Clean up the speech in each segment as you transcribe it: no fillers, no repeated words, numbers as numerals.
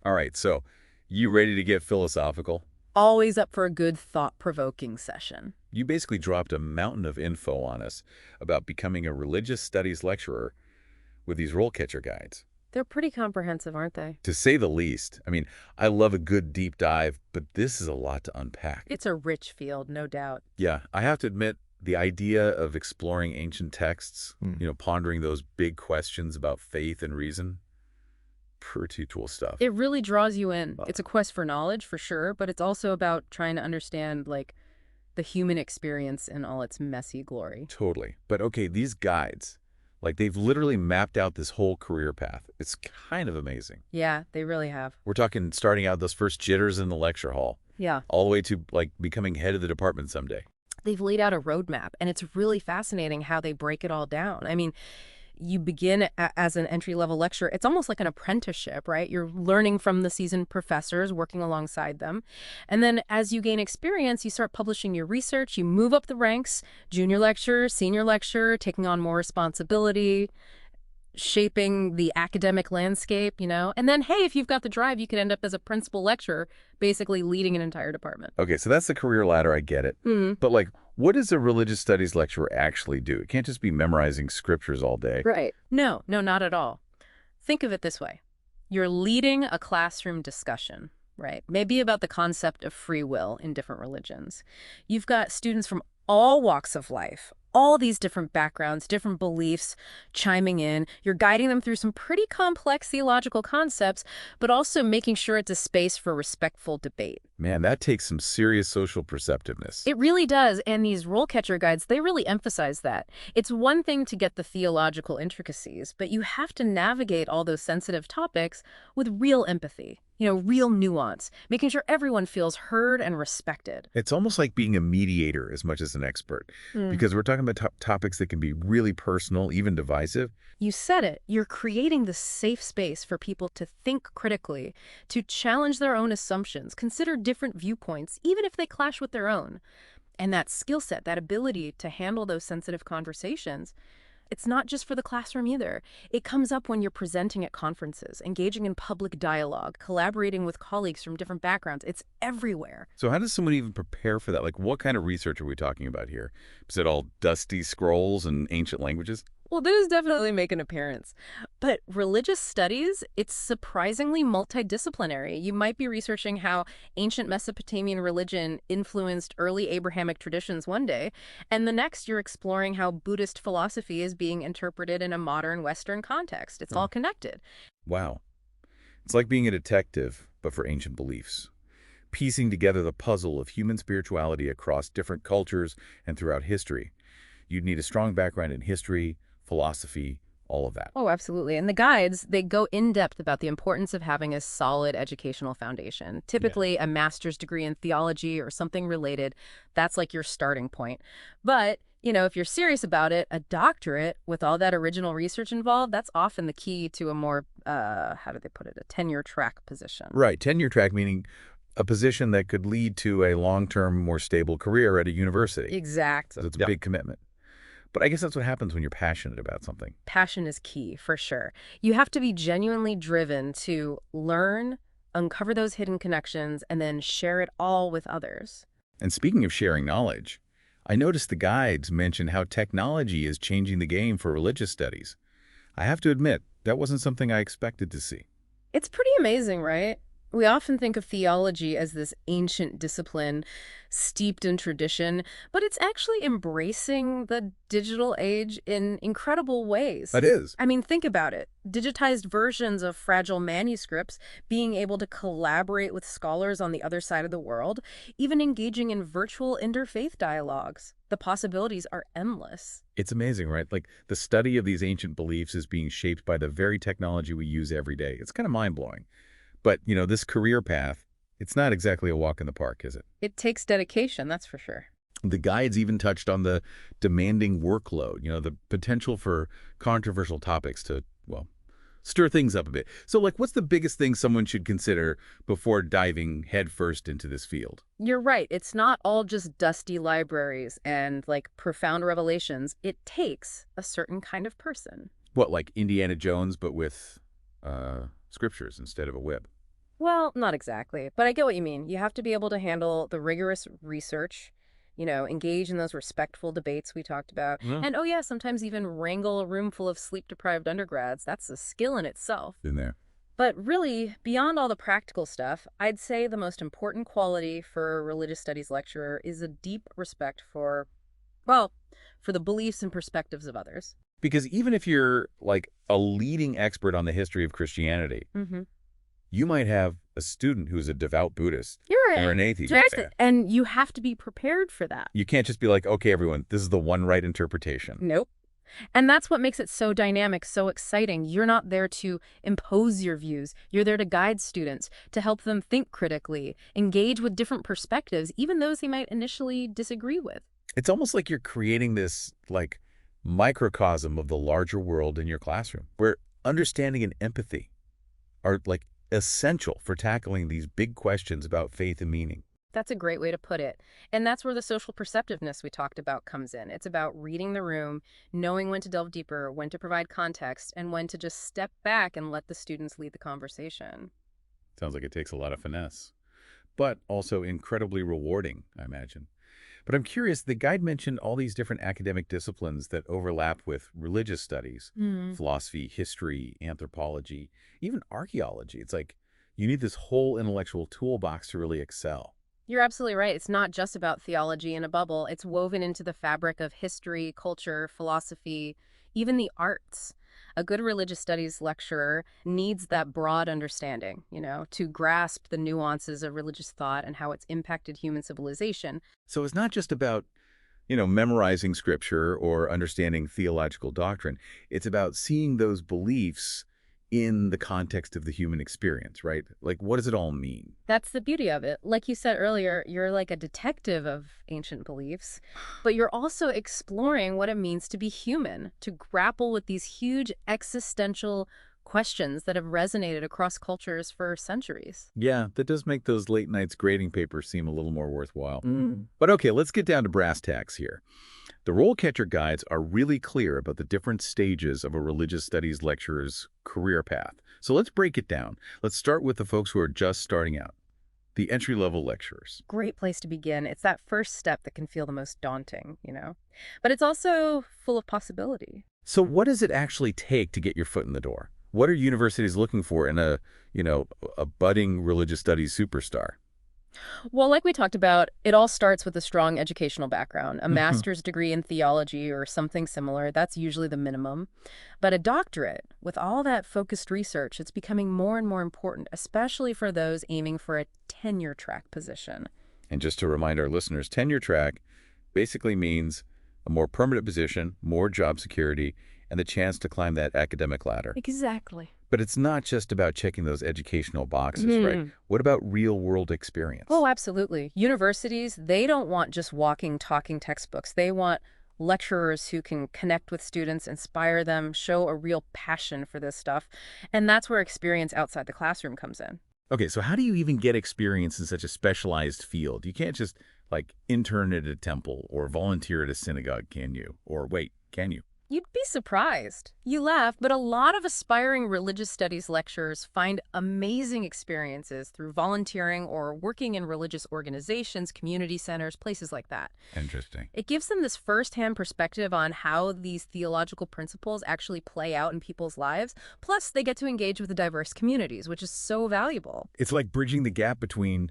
All right, so you ready to get philosophical? Always up for a good thought-provoking session. You basically dropped a mountain of info on us about becoming a religious studies lecturer with these RoleCatcher guides. They're pretty comprehensive, aren't they? To say the least, I mean, I love a good deep dive, but this is a lot to unpack. It's a rich field, no doubt. Yeah, I have to admit, the idea of exploring ancient texts, Hmm. pondering those big questions about faith and reason, pretty cool stuff. It really draws you in. Uh, It's a quest for knowledge, for sure, but it's also about trying to understand, like, the human experience in all its messy glory. Totally. But okay, these guides, like they've literally mapped out this whole career path. It's kind of amazing. Yeah, they really have. We're talking starting out those first jitters in the lecture hall, Yeah. all the way to like becoming head of the department someday. They've laid out a roadmap, and it's really fascinating how they break it all down. I mean, you begin as an entry-level lecturer. It's almost like an apprenticeship, right? You're learning from the seasoned professors, working alongside them. And then as you gain experience, you start publishing your research. You move up the ranks, junior lecturer, senior lecturer, taking on more responsibility, shaping the academic landscape, you know? And then, hey, if you've got the drive, you could end up as a principal lecturer, basically leading an entire department. Okay, so that's the career ladder. I get it. But like, what does a religious studies lecturer actually do? It can't just be memorizing scriptures all day. Right. No, not at all. Think of it this way. You're leading a classroom discussion, right? Maybe about the concept of free will in different religions. You've got students from all walks of life, all these different backgrounds, different beliefs chiming in. You're guiding them through some pretty complex theological concepts, but also making sure it's a space for respectful debate. Man, that takes some serious social perceptiveness. It really does, and these role-catcher guides, they really emphasize that. It's one thing to get the theological intricacies, but you have to navigate all those sensitive topics with real empathy, real nuance, making sure everyone feels heard and respected. It's almost like being a mediator as much as an expert, because we're talking about topics that can be really personal, even divisive. You said it. You're creating this safe space for people to think critically, to challenge their own assumptions, consider different viewpoints, even if they clash with their own. And that skill set, that ability to handle those sensitive conversations, it's not just for the classroom either. It comes up when you're presenting at conferences, engaging in public dialogue, collaborating with colleagues from different backgrounds. It's everywhere. So how does someone even prepare for that? Like, what kind of research are we talking about here? Is it all dusty scrolls and ancient languages? Well, those definitely make an appearance. But religious studies, it's surprisingly multidisciplinary. You might be researching how ancient Mesopotamian religion influenced early Abrahamic traditions one day, and the next you're exploring how Buddhist philosophy is being interpreted in a modern Western context. It's all connected. Wow. It's like being a detective, but for ancient beliefs. Piecing together the puzzle of human spirituality across different cultures and throughout history. You'd need a strong background in history, philosophy, all of that. Oh, absolutely. And the guides, they go in depth about the importance of having a solid educational foundation. Typically, a master's degree in theology or something related, that's like your starting point. But, if you're serious about it, a doctorate with all that original research involved, that's often the key to a more, how do they put it, a tenure track position. Right. Tenure track meaning a position that could lead to a long-term, more stable career at a university. Exactly. So it's a big commitment. But I guess that's what happens when you're passionate about something. Passion is key, for sure. You have to be genuinely driven to learn, uncover those hidden connections, and then share it all with others. And speaking of sharing knowledge, I noticed the guides mention how technology is changing the game for religious studies. I have to admit, that wasn't something I expected to see. It's pretty amazing, right? We often think of theology as this ancient discipline steeped in tradition, but it's actually embracing the digital age in incredible ways. That is. I mean, think about it. Digitized versions of fragile manuscripts, being able to collaborate with scholars on the other side of the world, even engaging in virtual interfaith dialogues. The possibilities are endless. It's amazing, right? Like the study of these ancient beliefs is being shaped by the very technology we use every day. It's kind of mind-blowing. But, this career path, it's not exactly a walk in the park, is it? It takes dedication, that's for sure. The guides even touched on the demanding workload, the potential for controversial topics to, well, stir things up a bit. So, like, what's the biggest thing someone should consider before diving headfirst into this field? You're right. It's not all just dusty libraries and, profound revelations. It takes a certain kind of person. What, like Indiana Jones, but with scriptures instead of a whip? Well, not exactly, but I get what you mean. You have to be able to handle the rigorous research, engage in those respectful debates we talked about. Yeah. And oh yeah, sometimes even wrangle a room full of sleep-deprived undergrads. That's a skill in itself. In there. But really, beyond all the practical stuff, I'd say the most important quality for a religious studies lecturer is a deep respect for, well, for the beliefs and perspectives of others. Because even if you're like a leading expert on the history of Christianity, Mm-hmm. you might have a student who's a devout Buddhist You're or right. an atheist. And you have to be prepared for that. You can't just be like, okay, everyone, this is the one right interpretation. Nope. And that's what makes it so dynamic, so exciting. You're not there to impose your views. You're there to guide students, to help them think critically, engage with different perspectives, even those they might initially disagree with. It's almost like you're creating this like microcosm of the larger world in your classroom, where understanding and empathy are like essential for tackling these big questions about faith and meaning. That's a great way to put it. And that's where the social perceptiveness we talked about comes in. It's about reading the room, knowing when to delve deeper, when to provide context, and when to just step back and let the students lead the conversation. Sounds like it takes a lot of finesse, but also incredibly rewarding, I imagine. But I'm curious, the guide mentioned all these different academic disciplines that overlap with religious studies, philosophy, history, anthropology, even archaeology. It's like you need this whole intellectual toolbox to really excel. You're absolutely right. It's not just about theology in a bubble. It's woven into the fabric of history, culture, philosophy, even the arts. A good religious studies lecturer needs that broad understanding, to grasp the nuances of religious thought and how it's impacted human civilization. So it's not just about, memorizing scripture or understanding theological doctrine. It's about seeing those beliefs in the context of the human experience, right? Like, what does it all mean? That's the beauty of it. Like you said earlier, you're like a detective of ancient beliefs, but you're also exploring what it means to be human, to grapple with these huge existential questions that have resonated across cultures for centuries. Yeah, that does make those late nights grading papers seem a little more worthwhile. But okay, let's get down to brass tacks here. The RoleCatcher guides are really clear about the different stages of a religious studies lecturer's career path. So let's break it down. Let's start with the folks who are just starting out, the entry-level lecturers. Great place to begin. It's that first step that can feel the most daunting. But it's also full of possibility. So what does it actually take to get your foot in the door? What are universities looking for in a budding religious studies superstar? Well, like we talked about, it all starts with a strong educational background, a master's degree in theology or something similar. That's usually the minimum. But a doctorate, with all that focused research, it's becoming more and more important, especially for those aiming for a tenure track position. And just to remind our listeners, tenure track basically means a more permanent position, more job security, and the chance to climb that academic ladder. Exactly. But it's not just about checking those educational boxes, right? What about real-world experience? Oh, absolutely. Universities, they don't want just walking, talking textbooks. They want lecturers who can connect with students, inspire them, show a real passion for this stuff. And that's where experience outside the classroom comes in. Okay, so how do you even get experience in such a specialized field? You can't just, like, intern at a temple or volunteer at a synagogue, can you? Or wait, can you? You'd be surprised. You laugh, but a lot of aspiring religious studies lecturers find amazing experiences through volunteering or working in religious organizations, community centers, places like that. Interesting. It gives them this firsthand perspective on how these theological principles actually play out in people's lives. Plus, they get to engage with the diverse communities, which is so valuable. It's like bridging the gap between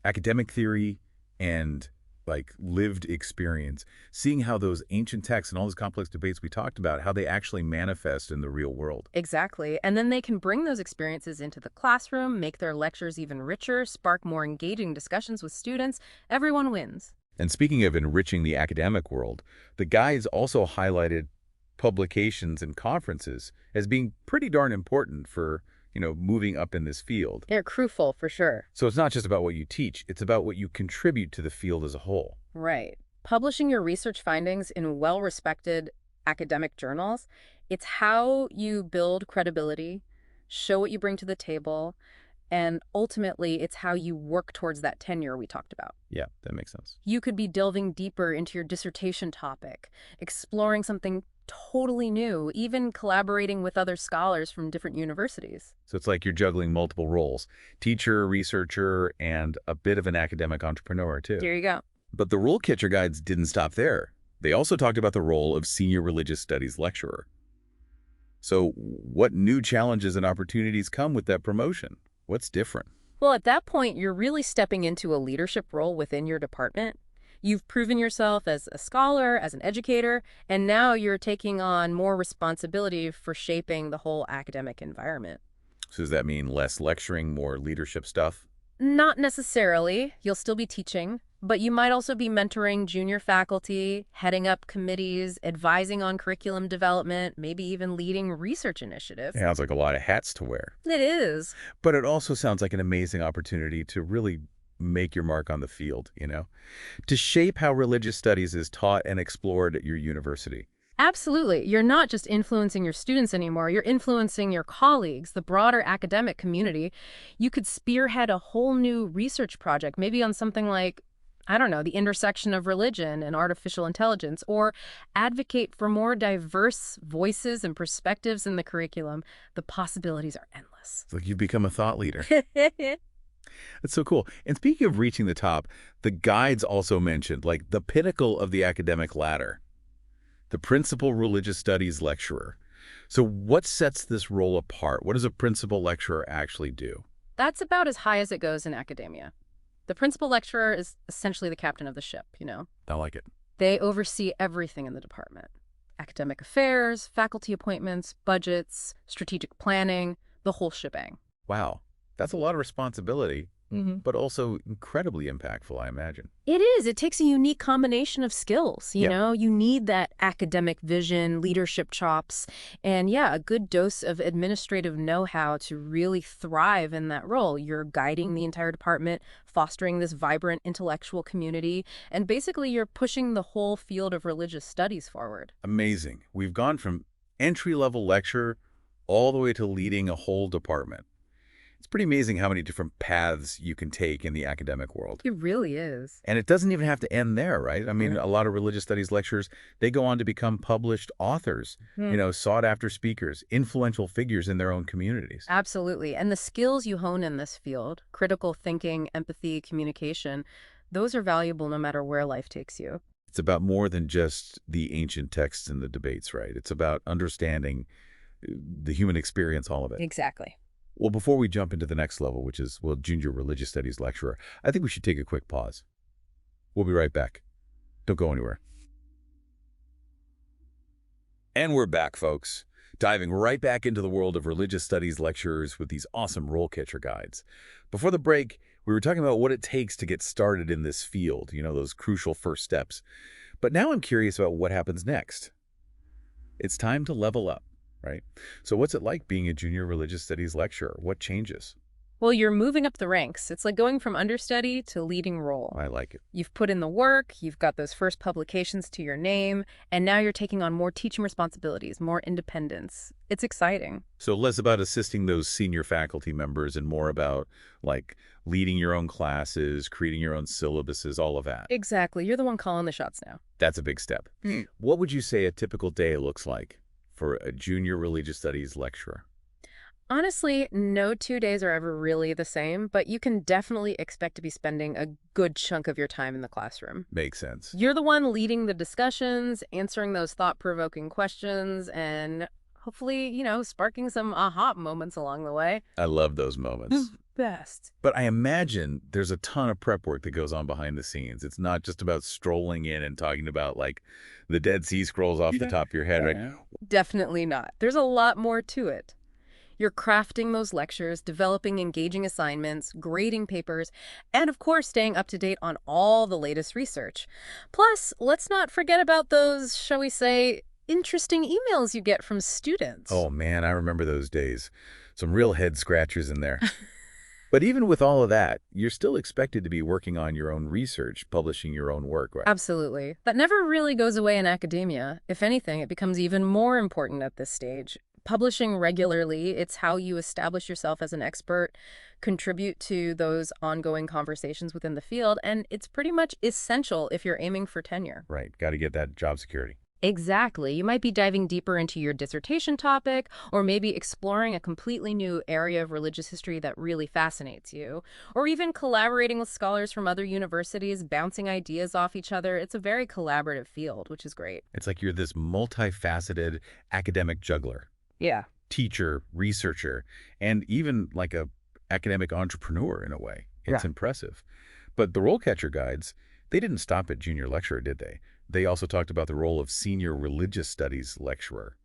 academic theory and like lived experience, seeing how those ancient texts and all those complex debates we talked about, how they actually manifest in the real world. Exactly. And then they can bring those experiences into the classroom, make their lectures even richer, spark more engaging discussions with students. Everyone wins. And speaking of enriching the academic world, the guides also highlighted publications and conferences as being pretty darn important for, moving up in this field. They're crucial for sure. So it's not just about what you teach, it's about what you contribute to the field as a whole. Right. Publishing your research findings in well-respected academic journals, it's how you build credibility, show what you bring to the table, and ultimately, it's how you work towards that tenure we talked about. Yeah, that makes sense. You could be delving deeper into your dissertation topic, exploring something totally new, even collaborating with other scholars from different universities. So it's like you're juggling multiple roles, teacher, researcher, and a bit of an academic entrepreneur, too. There you go. But the RoleCatcher guides didn't stop there. They also talked about the role of senior religious studies lecturer. So what new challenges and opportunities come with that promotion? What's different? Well, at that point, you're really stepping into a leadership role within your department. You've proven yourself as a scholar, as an educator, and now you're taking on more responsibility for shaping the whole academic environment. So does that mean less lecturing, more leadership stuff? Not necessarily. You'll still be teaching, but you might also be mentoring junior faculty, heading up committees, advising on curriculum development, maybe even leading research initiatives. Sounds like a lot of hats to wear. It is. But it also sounds like an amazing opportunity to really make your mark on the field, to shape how religious studies is taught and explored at your university. Absolutely. You're not just influencing your students anymore. You're influencing your colleagues, the broader academic community. You could spearhead a whole new research project, maybe on something like, I don't know, the intersection of religion and artificial intelligence, or advocate for more diverse voices and perspectives in the curriculum. The possibilities are endless. It's like you've become a thought leader. That's so cool. And speaking of reaching the top, the guides also mentioned, like, the pinnacle of the academic ladder, the principal religious studies lecturer. So what sets this role apart? What does a principal lecturer actually do? That's about as high as it goes in academia. The principal lecturer is essentially the captain of the ship. I like it. They oversee everything in the department. Academic affairs, faculty appointments, budgets, strategic planning, the whole shebang. Wow. That's a lot of responsibility, but also incredibly impactful, I imagine. It is. It takes a unique combination of skills. You need that academic vision, leadership chops, and a good dose of administrative know-how to really thrive in that role. You're guiding the entire department, fostering this vibrant intellectual community, and basically you're pushing the whole field of religious studies forward. Amazing. We've gone from entry-level lecture all the way to leading a whole department. It's pretty amazing how many different paths you can take in the academic world. It really is. And it doesn't even have to end there, right? I mean, a lot of religious studies lecturers, they go on to become published authors, sought-after speakers, influential figures in their own communities. Absolutely. And the skills you hone in this field, critical thinking, empathy, communication, those are valuable no matter where life takes you. It's about more than just the ancient texts and the debates, right? It's about understanding the human experience, all of it. Exactly. Well, before we jump into the next level, which is, junior religious studies lecturer, I think we should take a quick pause. We'll be right back. Don't go anywhere. And we're back, folks, diving right back into the world of religious studies lecturers with these awesome RoleCatcher guides. Before the break, we were talking about what it takes to get started in this field, those crucial first steps. But now I'm curious about what happens next. It's time to level up. Right? So what's it like being a junior religious studies lecturer? What changes? Well, you're moving up the ranks. It's like going from understudy to leading role. I like it. You've put in the work, you've got those first publications to your name, and now you're taking on more teaching responsibilities, more independence. It's exciting. So less about assisting those senior faculty members and more about, like, leading your own classes, creating your own syllabuses, all of that. Exactly. You're the one calling the shots now. That's a big step. What would you say a typical day looks like for a junior religious studies lecturer? Honestly, no 2 days are ever really the same, but you can definitely expect to be spending a good chunk of your time in the classroom. Makes sense. You're the one leading the discussions, answering those thought-provoking questions, and hopefully, sparking some aha moments along the way. I love those moments. Best. But I imagine there's a ton of prep work that goes on behind the scenes. It's not just about strolling in and talking about, like, the Dead Sea Scrolls off the top of your head, right? Definitely not. There's a lot more to it. You're crafting those lectures, developing engaging assignments, grading papers, and of course staying up to date on all the latest research. Plus, let's not forget about those, shall we say, interesting emails you get from students. Oh man, I remember those days. Some real head scratchers in there. But even with all of that, you're still expected to be working on your own research, publishing your own work, right? Absolutely. That never really goes away in academia. If anything, it becomes even more important at this stage. Publishing regularly, it's how you establish yourself as an expert, contribute to those ongoing conversations within the field, and it's pretty much essential if you're aiming for tenure. Right. Got to get that job security. Exactly. You might be diving deeper into your dissertation topic, or maybe exploring a completely new area of religious history that really fascinates you, or even collaborating with scholars from other universities, bouncing ideas off each other. It's a very collaborative field, which is great. It's like you're this multifaceted academic juggler, Yeah. teacher, researcher, and even like a academic entrepreneur in a way. It's Yeah. impressive. But the RoleCatcher guides, they didn't stop at junior lecturer, did they? They also talked about the role of senior religious studies lecturer.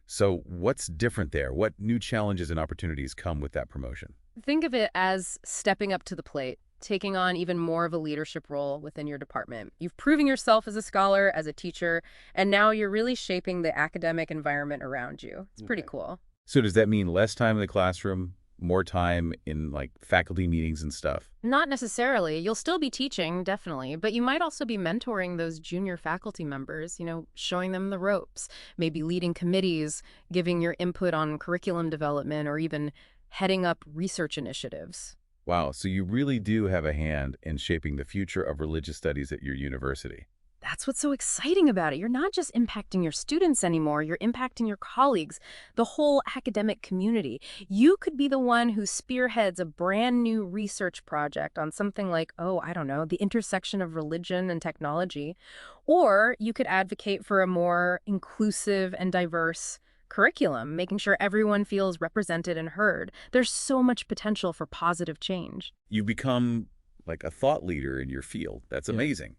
So what's different there? What new challenges and opportunities come with that promotion? Think of it as stepping up to the plate, taking on even more of a leadership role within your department. You've proven yourself as a scholar, as a teacher, and now you're really shaping the academic environment around you. It's pretty Okay. cool. So does that mean less time in the classroom, more time in like faculty meetings and stuff? Not necessarily. You'll still be teaching, definitely, but you might also be mentoring those junior faculty members, showing them the ropes, maybe leading committees, giving your input on curriculum development, or even heading up research initiatives. Wow, so you really do have a hand in shaping the future of religious studies at your university. That's what's so exciting about it. You're not just impacting your students anymore, you're impacting your colleagues, the whole academic community. You could be the one who spearheads a brand new research project on something like, oh, I don't know, the intersection of religion and technology. Or you could advocate for a more inclusive and diverse curriculum, making sure everyone feels represented and heard. There's so much potential for positive change. You become like a thought leader in your field. That's amazing.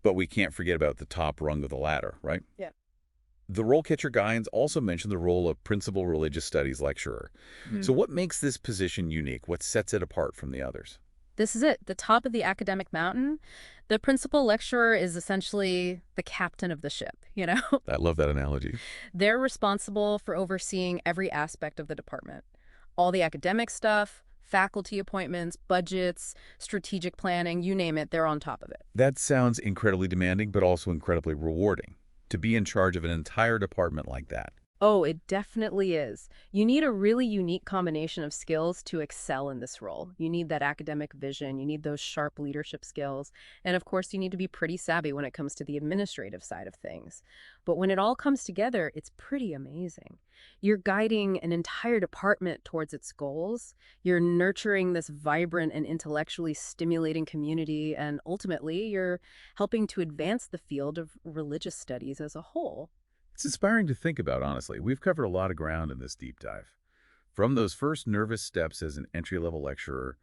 But we can't forget about the top rung of the ladder, right? Yeah. The RoleCatcher guides also mention the role of principal religious studies lecturer. So what makes this position unique? What sets it apart from the others? This is it, the top of the academic mountain. The principal lecturer is essentially the captain of the ship. I love that analogy. They're responsible for overseeing every aspect of the department. All the academic stuff, faculty appointments, budgets, strategic planning, you name it, they're on top of it. That sounds incredibly demanding, but also incredibly rewarding. To be in charge of an entire department like that. Oh, it definitely is. You need a really unique combination of skills to excel in this role. You need that academic vision, you need those sharp leadership skills, and of course, you need to be pretty savvy when it comes to the administrative side of things. But when it all comes together, it's pretty amazing. You're guiding an entire department towards its goals, you're nurturing this vibrant and intellectually stimulating community, and ultimately, you're helping to advance the field of religious studies as a whole. It's inspiring to think about, honestly. We've covered a lot of ground in this deep dive. From those first nervous steps as an entry-level lecturer,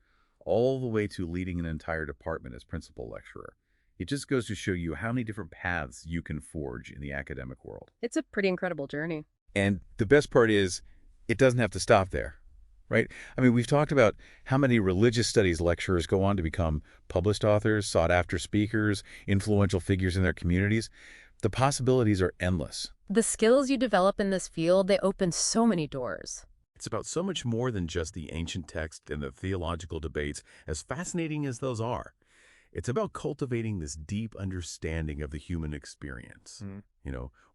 all the way to leading an entire department as principal lecturer. It just goes to show you how many different paths you can forge in the academic world. It's a pretty incredible journey. And the best part is, it doesn't have to stop there, right? I mean, we've talked about how many religious studies lecturers go on to become published authors, sought-after speakers, influential figures in their communities. The possibilities are endless. The skills you develop in this field, they open so many doors. It's about so much more than just the ancient text and the theological debates, as fascinating as those are. It's about cultivating this deep understanding of the human experience.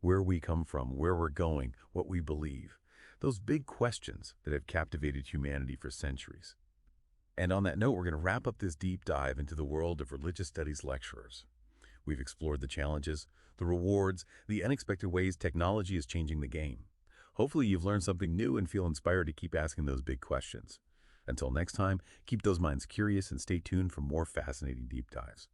Where we come from, where we're going, what we believe. Those big questions that have captivated humanity for centuries. And on that note, we're going to wrap up this deep dive into the world of religious studies lecturers. We've explored the challenges, the rewards, the unexpected ways technology is changing the game. Hopefully you've learned something new and feel inspired to keep asking those big questions. Until next time, keep those minds curious and stay tuned for more fascinating deep dives.